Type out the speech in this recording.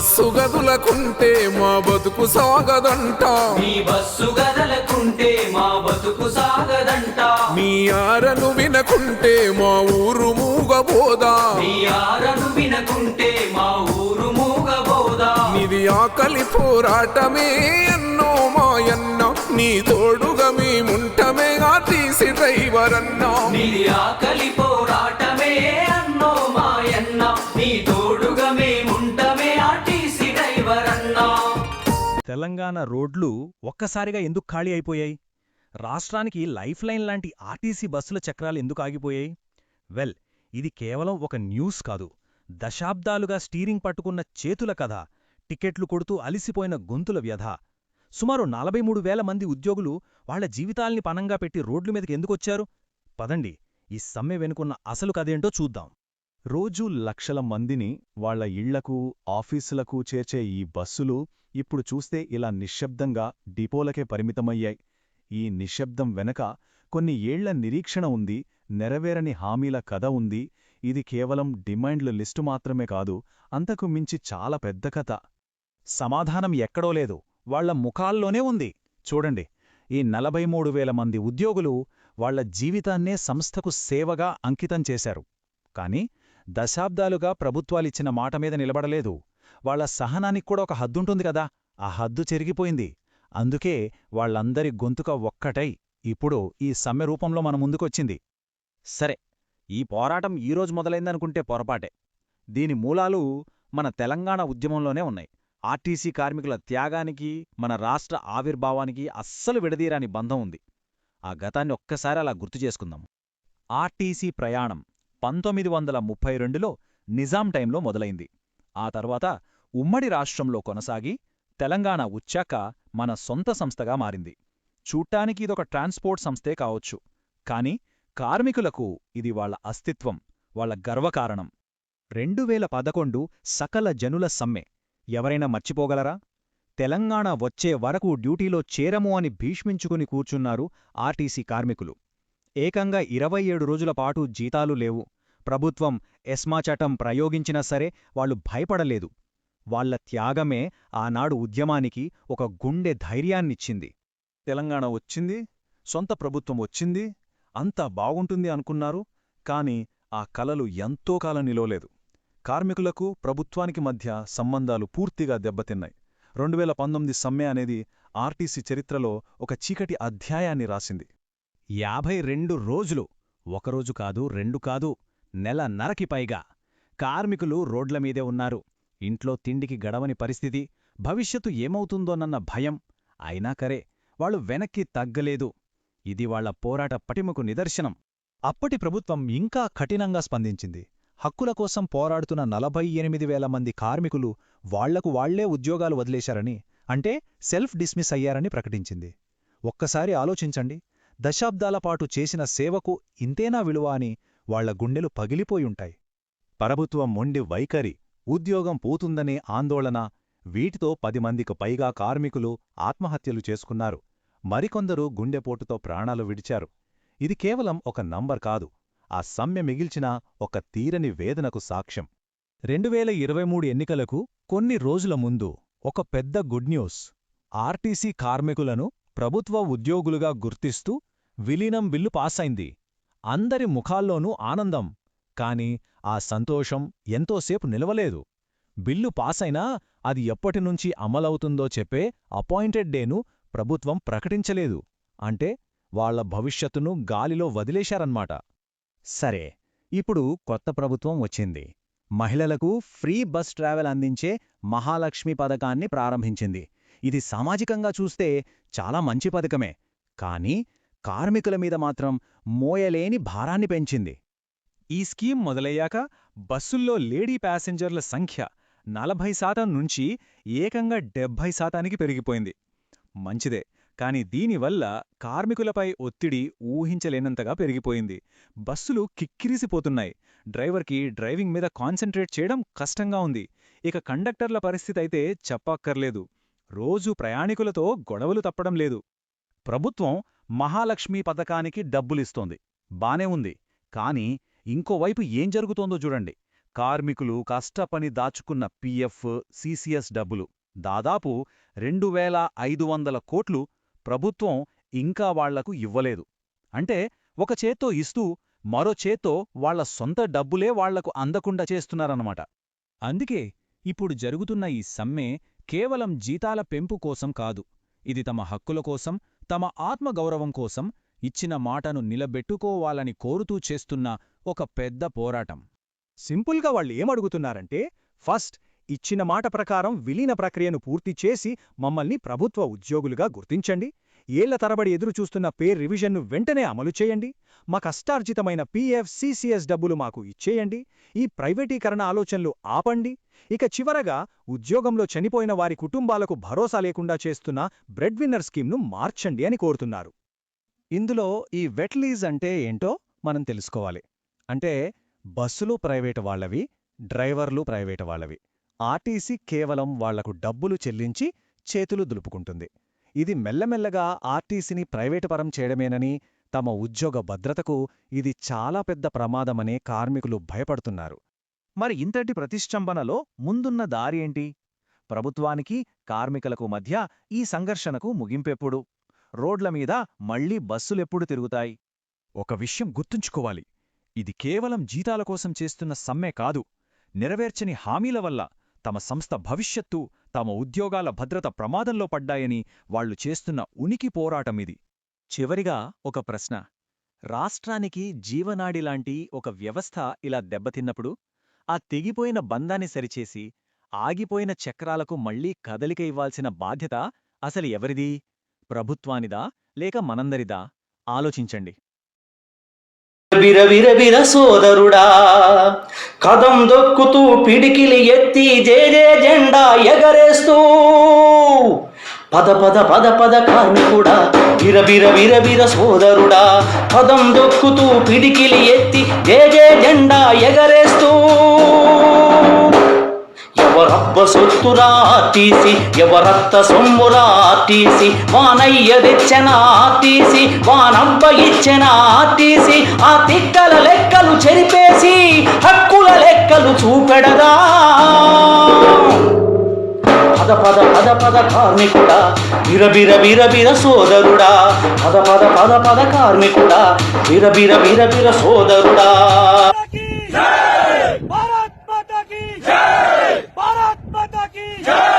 Bus గదులకుంటే మా బతుకు సాగదంట, మీ bus గదలకుంటే మా బతుకు సాగదంట, మీ ఆరను వినకుంటే మా ఊరు మూగబోదా, మీ ఆరను వినకుంటే మా ఊరు మూగబోదా. నీది ఆకలి పోరాటమే అన్నో మాయన్న, నీ తోడుగా మేముంటమే ఆర్టీసీ డ్రైవర్ అన్నా. నీది ఆకలి పోరాటమే అన్నో మాయన్న, నీ తోడుగా మేముంటమే ఆర్టీసీ డ్రైవర్ అన్నా. తెలంగాణ రోడ్లు ఒక్కసారిగా ఎందుకు ఖాళీ అయిపోయాయి? రాష్ట్రానికి లైఫ్ లైన్ లాంటి ఆర్టీసీ బస్సుల చక్రాలు ఎందుకు ఆగిపోయాయి? వెల్, ఇది కేవలం ఒక న్యూస్ కాదు. దశాబ్దాలుగా స్టీరింగ్ పట్టుకున్న చేతుల కథ, టికెట్లు కొడుతూ అలిసిపోయిన గొంతుల వ్యధ. సుమారు 43,000 మంది ఉద్యోగులు వాళ్ల జీవితాల్ని పనంగా పెట్టి రోడ్ల మీదకి ఎందుకొచ్చారు? పదండి, ఈ సమ్మె వెనుకున్న అసలు కథేంటో చూద్దాం. రోజూ లక్షల మందిని వాళ్ల ఇళ్లకు, ఆఫీసులకు చేర్చే ఈ బస్సులు ఇప్పుడు చూస్తే ఇలా నిశ్శబ్దంగా డిపోలకే పరిమితమయ్యాయి. ఈ నిశ్శబ్దం వెనక కొన్ని ఏళ్ల నిరీక్షణ ఉంది, నెరవేరని హామీల కథ ఉంది. ఇది కేవలం డిమాండ్ల లిస్టు మాత్రమే కాదు, అంతకు మించి చాలా పెద్ద కథ. సమాధానం ఎక్కడో లేదు, వాళ్ల ముఖాల్లోనే ఉంది. చూడండి, ఈ 43,000 మంది ఉద్యోగులు వాళ్ల జీవితాన్నే సంస్థకు సేవగా అంకితం చేశారు. కాని దశాబ్దాలుగా ప్రభుత్వాలిచ్చిన మాట మీద నిలబడలేదు. వాళ్ల సహనానికి కూడా ఒక హద్దుంటుంది కదా, ఆ హద్దు చెరిగిపోయింది. అందుకే వాళ్లందరి గొంతుక ఒక్కటై ఇప్పుడు ఈ సమ్మె రూపంలో మన ముందుకొచ్చింది. సరే, ఈ పోరాటం ఈరోజు మొదలైందనుకుంటే పొరపాటే. దీని మూలాలు మన తెలంగాణ ఉద్యమంలోనే ఉన్నాయి. ఆర్టీసీ కార్మికుల త్యాగానికి, మన రాష్ట్ర ఆవిర్భావానికి అస్సలు విడదీరాని బంధం ఉంది. ఆ గతాన్ని ఒక్కసారి అలా గుర్తుచేసుకుందాం. ఆర్టీసీ ప్రయాణం 1932లో నిజాం టైంలో మొదలైంది. ఆ తర్వాత ఉమ్మడి రాష్ట్రంలో కొనసాగి తెలంగాణ వచ్చాక మన సొంత సంస్థగా మారింది. చూట్టానికి ఇదొక ట్రాన్స్పోర్ట్ సంస్థే కావచ్చు, కాని కార్మికులకు ఇది వాళ్ల అస్తిత్వం, వాళ్ల గర్వకారణం. 2011 సకల జనుల సమ్మె ఎవరైనా మర్చిపోగలరా? తెలంగాణ వచ్చే వరకు డ్యూటీలో చేరము అని భీష్మించుకుని కూర్చున్నారు ఆర్టీసీ కార్మికులు. ఏకంగా 27 రోజుల పాటు జీతాలు లేవు. ప్రభుత్వం ఎస్మా చట్టం ప్రయోగించినా సరే వాళ్లు భయపడలేదు. వాళ్ల త్యాగమే ఆనాడు ఉద్యమానికి ఒక గుండె ధైర్యాన్నిచ్చింది. తెలంగాణ వచ్చింది, సొంత ప్రభుత్వం వచ్చింది, అంతా బాగుంటుంది అనుకున్నారు. కాని ఆ కలలు ఎంతో కాలం నిలవలేదు. కార్మికులకు ప్రభుత్వానికి మధ్య సంబంధాలు పూర్తిగా దెబ్బతిన్నాయి. 2019 సమ్మె అనేది ఆర్టీసీ చరిత్రలో ఒక చీకటి అధ్యాయాన్ని రాసింది. 52 రోజులు, ఒకరోజు కాదు, 2 కాదు, నెలన్నరకి పైగా కార్మికులు రోడ్లమీదే ఉన్నారు. ఇంట్లో తిండికి గడవని పరిస్థితి, భవిష్యత్తు ఏమవుతుందోనన్న భయం. అయినా కరే వాళ్లు వెనక్కి తగ్గలేదు. ఇది వాళ్ల పోరాట పటిమకు నిదర్శనం. అప్పటి ప్రభుత్వం ఇంకా కఠినంగా స్పందించింది. హక్కుల కోసం పోరాడుతున్న 48,000 మంది కార్మికులు వాళ్లకు వాళ్లే ఉద్యోగాలు వదిలేశారని, అంటే సెల్ఫ్ డిస్మిస్ అయ్యారని ప్రకటించింది. ఒక్కసారి ఆలోచించండి, దశాబ్దాలపాటు చేసిన సేవకు ఇంతేనా విలువ అని వాళ్ల గుండెలు పగిలిపోయుంటాయి. ప్రభుత్వం మొండి వైఖరి, ఉద్యోగం పోతుందనే ఆందోళన, వీటితో 10 మందికి పైగా కార్మికులు ఆత్మహత్యలు చేసుకున్నారు. మరికొందరు గుండెపోటుతో ప్రాణాలు విడిచారు. ఇది కేవలం ఒక నంబర్ కాదు, ఆ సమ్మె మిగిల్చిన ఒక తీరని వేదనకు సాక్ష్యం. 2023 ఎన్నికలకు కొన్ని రోజుల ముందు ఒక పెద్ద గుడ్ న్యూస్. ఆర్టీసీ కార్మికులను ప్రభుత్వ ఉద్యోగులుగా గుర్తిస్తూ విలీనం బిల్లు పాసైంది. అందరి ముఖాల్లోనూ ఆనందం. కాని ఆ సంతోషం ఎంతోసేపు నిలవలేదు. బిల్లు పాసైనా అది ఎప్పటినుంచి అమలవుతుందో చెప్పే అపాయింటెడ్ డేను ప్రభుత్వం ప్రకటించలేదు. అంటే వాళ్ల భవిష్యత్తును గాలిలో వదిలేశారన్నమాట. సరే, ఇప్పుడు కొత్త ప్రభుత్వం వచ్చింది. మహిళలకు ఫ్రీ బస్ ట్రావెల్ అందించే మహాలక్ష్మి పథకాన్ని ప్రారంభించింది. ఇది సామాజికంగా చూస్తే చాలా మంచి పథకమే. కాని కార్మికుల మీద మాత్రం మోయలేని భారాన్ని పెంచింది. ఈ స్కీమ్ మొదలయ్యాక బస్సుల్లో లేడీ ప్యాసింజర్ల సంఖ్య 40% నుంచి ఏకంగా 70%కి పెరిగిపోయింది. మంచిదే, కాని దీనివల్ల కార్మికులపై ఒత్తిడి ఊహించలేనంతగా పెరిగిపోయింది. బస్సులు కిక్కిరిసిపోతున్నాయి. డ్రైవర్కి డ్రైవింగ్ మీద కాన్సంట్రేట్ చేయడం కష్టంగా ఉంది. ఇక కండక్టర్ల పరిస్థితైతే చెప్పక్కర్లేదు. రోజూ ప్రయాణికులతో గొడవలు తప్పడం లేదు. ప్రభుత్వం మహాలక్ష్మి పథకానికి డబ్బులిస్తోంది, బానే ఉంది. కాని ఇంకోవైపు ఏం జరుగుతోందో చూడండి. కార్మికులు కష్టపని దాచుకున్న పీఎఫ్, సీసీఎస్ డబ్బులు దాదాపు 2500 కోట్లు ప్రభుత్వం ఇంకా వాళ్లకు ఇవ్వలేదు. అంటే ఒక చేత్తో ఇస్తూ మరో చేత్తో వాళ్ల సొంత డబ్బులే వాళ్లకు అందకుండా చేస్తున్నారన్నమాట. అందుకే ఇప్పుడు జరుగుతున్న ఈ సమ్మె కేవలం జీతాల పెంపు కోసం కాదు. ఇది తమ హక్కుల కోసం, తమ ఆత్మగౌరవం కోసం, ఇచ్చిన మాటను నిలబెట్టుకోవాలని కోరుతూ చేస్తున్న ఒక పెద్ద పోరాటం. సింపుల్గా వాళ్ళు ఏమడుగుతున్నారంటే, ఫస్ట్ ఇచ్చిన మాట ప్రకారం విలీన ప్రక్రియను పూర్తి చేసి మమ్మల్ని ప్రభుత్వ ఉద్యోగులుగా గుర్తించండి. ఏళ్ల తరబడి ఎదురుచూస్తున్న పే రివిజన్ను వెంటనే అమలు చేయండి. మా కష్టార్జితమైన పీఎఫ్, సీసీఎస్ డబ్బులు మాకు ఇచ్చేయండి. ఈ ప్రైవేటీకరణ ఆలోచనలు ఆపండి. ఇక చివరగా ఉద్యోగంలో చనిపోయిన వారి కుటుంబాలకు భరోసా లేకుండా చేస్తున్న బ్రెడ్ విన్నర్ స్కీమ్ను మార్చండి అని కోరుతున్నారు. ఇందులో ఈ వెట్ లీజ్ అంటే ఏంటో మనం తెలుసుకోవాలి. అంటే బస్సులు ప్రైవేటు వాళ్లవి, డ్రైవర్లు ప్రైవేటు వాళ్లవి. ఆర్టీసీ కేవలం వాళ్లకు డబ్బులు చెల్లించి చేతులు దులుపుకుంటుంది. ఇది మెల్లమెల్లగా ఆర్టీసీని ప్రైవేటుపరం చేయడమేనని, తమ ఉద్యోగ భద్రతకు ఇది చాలా పెద్ద ప్రమాదమనే కార్మికులు భయపడుతున్నారు. మరి ఇంతటి ప్రతిష్టంభనలో ముందున్న దారి ఏంటి? ప్రభుత్వానికి, కార్మికులకు మధ్య ఈ సంఘర్షణకు ముగింపెప్పుడు? రోడ్లమీద మళ్లీ బస్సులెప్పుడు తిరుగుతాయి? ఒక విషయం గుర్తుంచుకోవాలి. ఇది కేవలం జీతాల కోసం చేస్తున్న సమ్మె కాదు. నెరవేర్చని హామీల వల్ల తమ సంస్థ భవిష్యత్తు, తమ ఉద్యోగాల భద్రత ప్రమాదంలో పడ్డాయని వాళ్లు చేస్తున్న ఉనికి పోరాటమిది. చివరిగా ఒక ప్రశ్న. రాష్ట్రానికి జీవనాడిలాంటి ఒక వ్యవస్థ ఇలా దెబ్బతిన్నప్పుడు, ఆ తెగిపోయిన బంధాన్ని సరిచేసి, ఆగిపోయిన చక్రాలకు మళ్లీ కదలిక ఇవ్వాల్సిన బాధ్యత అసలు ఎవరిది? ప్రభుత్వానిదా లేక మనందరిదా? ఆలోచించండి. బిరబిరబిర సోదరుడా, కదం దొక్కుతూ పిడికిలి ఎత్తి జేజే జెండా ఎగరేస్తూ, పద పద పద పద కార్మికుడా, బిరబిర బిరబిర సోదరుడా, కదం దొక్కుతూ పిడికిలి ఎత్తి జేజే జెండా ఎగరేస్తూ, ఎవరబ్బ సొత్తురా ఆర్టీసీ, ఎవరత్త సొమ్మురా ఆర్టీసీ, వానయ్య తెచ్చెన ఆర్టీసీ, వానబ్బ ఇచ్చెన ఆర్టీసీ, ఆ తిక్కల లెక్కలు చెరిపేసి హక్కుల లెక్కలు చూపెడదా. పద పద పద పద కార్మికుడా, బిరబిర బిరబిర సోదరుడా, పద పద పద పద కార్మికుడా, బిరబిర బిరబిర సోదరుడా. भारत माता की जय, भारत माता की जय।